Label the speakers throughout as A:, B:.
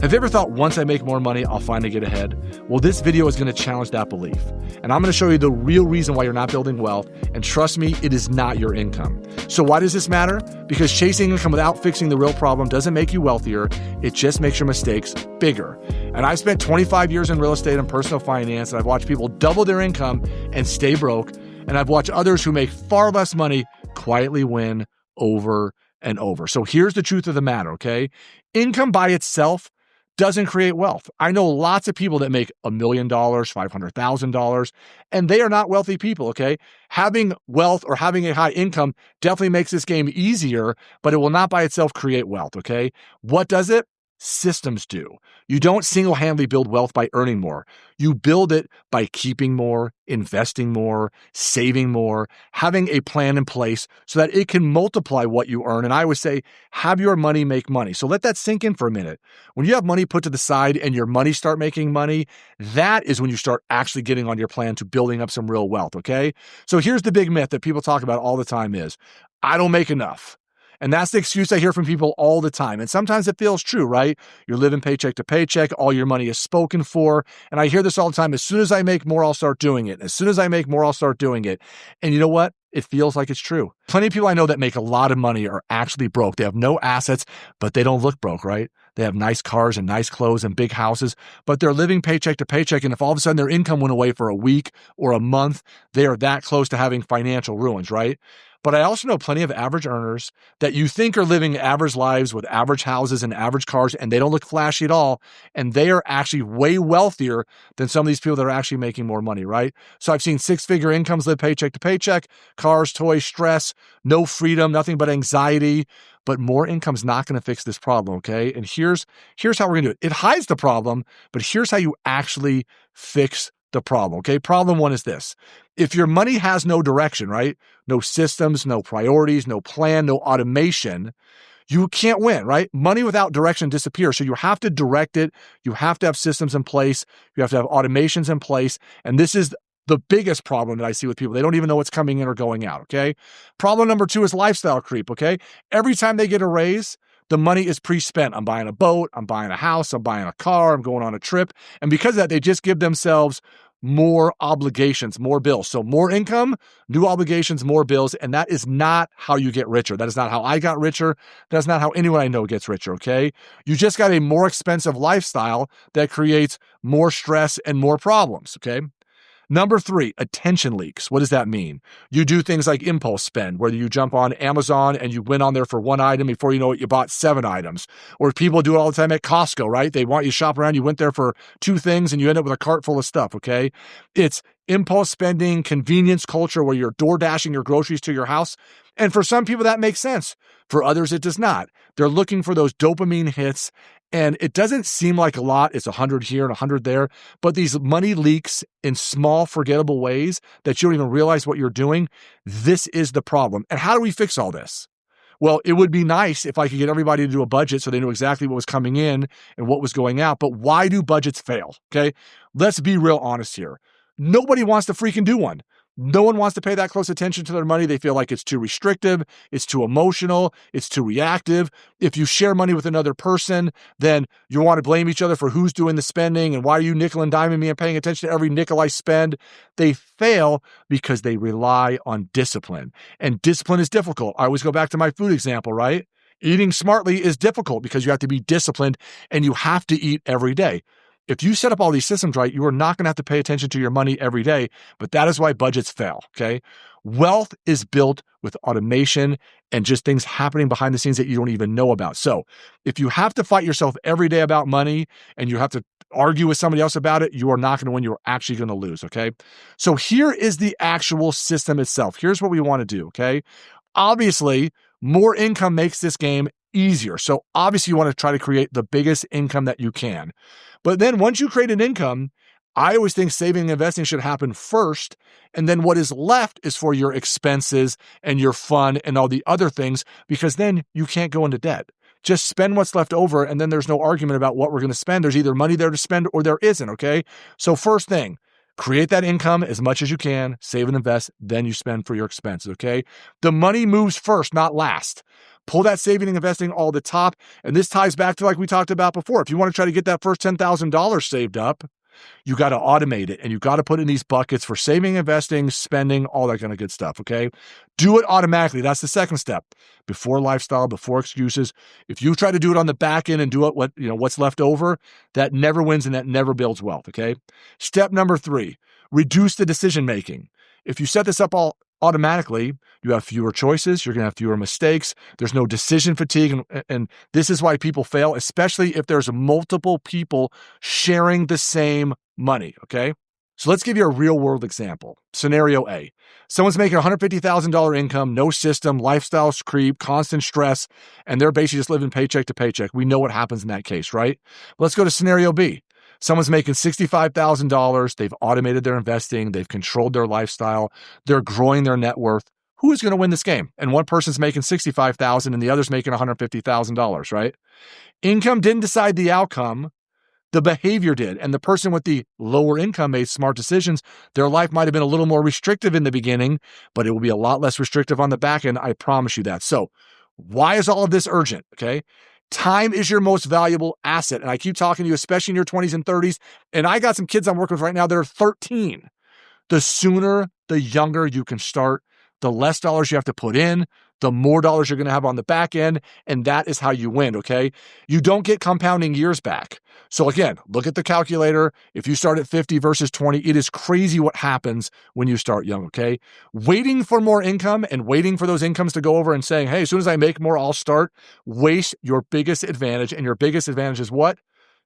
A: Have you ever thought once I make more money, I'll finally get ahead? Well, this video is going to challenge that belief. And I'm going to show you the real reason why you're not building wealth. And trust me, it is not your income. So why does this matter? Because chasing income without fixing the real problem doesn't make you wealthier. It just makes your mistakes bigger. And I've spent 25 years in real estate and personal finance, and I've watched people double their income and stay broke. And I've watched others who make far less money quietly win over and over. So here's the truth of the matter, okay? Income by itself doesn't create wealth. I know lots of people that make $1 million, $500,000, and they are not wealthy people, okay? Having wealth or having a high income definitely makes this game easier, but it will not by itself create wealth, okay? What does it? Systems do. You don't single-handedly build wealth by earning more. You build it by keeping more, investing more, saving more, having a plan in place so that it can multiply what you earn. And I always say, have your money make money. So let that sink in for a minute. When you have money put to the side and your money start making money, that is when you start actually getting on your plan to building up some real wealth, okay? So here's the big myth that people talk about all the time is, I don't make enough. And that's the excuse I hear from people all the time. And sometimes it feels true, right? You're living paycheck to paycheck. All your money is spoken for. And I hear this all the time. As soon as I make more, I'll start doing it. As soon as I make more, I'll start doing it. And you know what? It feels like it's true. Plenty of people I know that make a lot of money are actually broke. They have no assets, but they don't look broke, right? They have nice cars and nice clothes and big houses, but they're living paycheck to paycheck. And if all of a sudden their income went away for a week or a month, they are that close to having financial ruins, right? But I also know plenty of average earners that you think are living average lives with average houses and average cars, and they don't look flashy at all. And they are actually way wealthier than some of these people that are actually making more money, right? So I've seen six-figure incomes live paycheck to paycheck, cars, toys, stress, no freedom, nothing but anxiety. But more income's not going to fix this problem, okay? And here's how we're going to do it. It hides the problem, but here's how you actually fix the problem, okay? Problem one is this. If your money has no direction, right? No systems, no priorities, no plan, no automation, you can't win, right? Money without direction disappears. So you have to direct it. You have to have systems in place. You have to have automations in place. And this is the biggest problem that I see with people. They don't even know what's coming in or going out, okay? Problem number two is lifestyle creep, okay? Every time they get a raise, the money is pre-spent. I'm buying a boat, I'm buying a house, I'm buying a car, I'm going on a trip. And because of that, they just give themselves more obligations, more bills. So more income, new obligations, more bills. And that is not how you get richer. That is not how I got richer. That's not how anyone I know gets richer, okay? You just got a more expensive lifestyle that creates more stress and more problems, okay? Number three, attention leaks. What does that mean? You do things like impulse spend, where you jump on Amazon and you went on there for one item. Before you know it, you bought 7 items. Or people do it all the time at Costco, right? They want you to shop around. You went there for 2 things and you end up with a cart full of stuff, okay? It's impulse spending, convenience culture, where you're door dashing your groceries to your house. And for some people, that makes sense. For others, it does not. They're looking for those dopamine hits. And it doesn't seem like a lot. It's 100 here and 100 there. But these money leaks in small, forgettable ways that you don't even realize what you're doing. This is the problem. And how do we fix all this? Well, it would be nice if I could get everybody to do a budget so they knew exactly what was coming in and what was going out. But why do budgets fail? Okay, let's be real honest here. Nobody wants to freaking do one. No one wants to pay that close attention to their money. They feel like it's too restrictive, it's too emotional, it's too reactive. If you share money with another person, then you want to blame each other for who's doing the spending and why are you nickel and diming me and paying attention to every nickel I spend. They fail because they rely on discipline. And discipline is difficult. I always go back to my food example, right? Eating smartly is difficult because you have to be disciplined and you have to eat every day. If you set up all these systems right, you are not going to have to pay attention to your money every day, but that is why budgets fail, okay? Wealth is built with automation and just things happening behind the scenes that you don't even know about. So if you have to fight yourself every day about money and you have to argue with somebody else about it, you are not going to win. You're actually going to lose, okay? So here is the actual system itself. Here's what we want to do, okay? Obviously, more income makes this game easier. So obviously you want to try to create the biggest income that you can. But then once you create an income, I always think saving and investing should happen first. And then what is left is for your expenses and your fun and all the other things, because then you can't go into debt. Just spend what's left over, and then there's no argument about what we're going to spend. There's either money there to spend or there isn't, okay? So first thing, Create that income as much as you can, save and invest, then you spend for your expenses, okay? The money moves first, not last. Pull that saving and investing all the top. And this ties back to like we talked about before. If you want to try to get that first $10,000 saved up, you got to automate it and you got to put in these buckets for saving, investing, spending, all that kind of good stuff, okay? Do it automatically. That's the second step. Before lifestyle, before excuses. If you try to do it on the back end and do it what's left over, that never wins and that never builds wealth, okay? Step number 3, reduce the decision making. If you set this up all automatically, you have fewer choices, you're going to have fewer mistakes, there's no decision fatigue, and this is why people fail, especially if there's multiple people sharing the same money, okay? So let's give you a real world example. Scenario A. Someone's making $150,000 income, no system, lifestyle creep, constant stress, and they're basically just living paycheck to paycheck. We know what happens in that case, right? Let's go to scenario B. Someone's making $65,000. They've automated their investing. They've controlled their lifestyle. They're growing their net worth. Who is going to win this game? And one person's making $65,000 and the other's making $150,000, right? Income didn't decide the outcome. The behavior did. And the person with the lower income made smart decisions. Their life might have been a little more restrictive in the beginning, but it will be a lot less restrictive on the back end. I promise you that. So why is all of this urgent? Okay. Time is your most valuable asset. And I keep talking to you, especially in your 20s and 30s. And I got some kids I'm working with right now that are 13. The sooner, the younger you can start, the less dollars you have to put in, the more dollars you're going to have on the back end. And that is how you win, okay? You don't get compounding years back. So again, look at the calculator. If you start at 50 versus 20, it is crazy what happens when you start young, okay? Waiting for more income and waiting for those incomes to go over and saying, hey, as soon as I make more, I'll start, waste your biggest advantage. And your biggest advantage is what?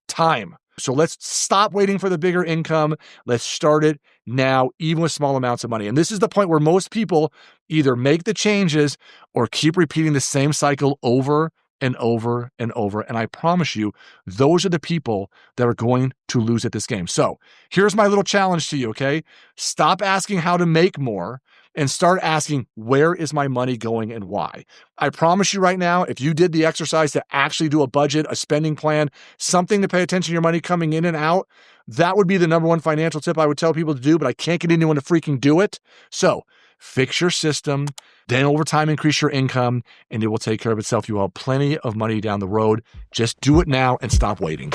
A: Time. So let's stop waiting for the bigger income. Let's start it now, even with small amounts of money. And this is the point where most people either make the changes or keep repeating the same cycle over and over and over. And I promise you, those are the people that are going to lose at this game. So here's my little challenge to you, okay? Stop asking how to make more and start asking, where is my money going and why? I promise you right now, if you did the exercise to actually do a budget, a spending plan, something to pay attention to your money coming in and out, that would be the number one financial tip I would tell people to do, but I can't get anyone to freaking do it. So fix your system, then over time, increase your income, and it will take care of itself. You will have plenty of money down the road. Just do it now and stop waiting.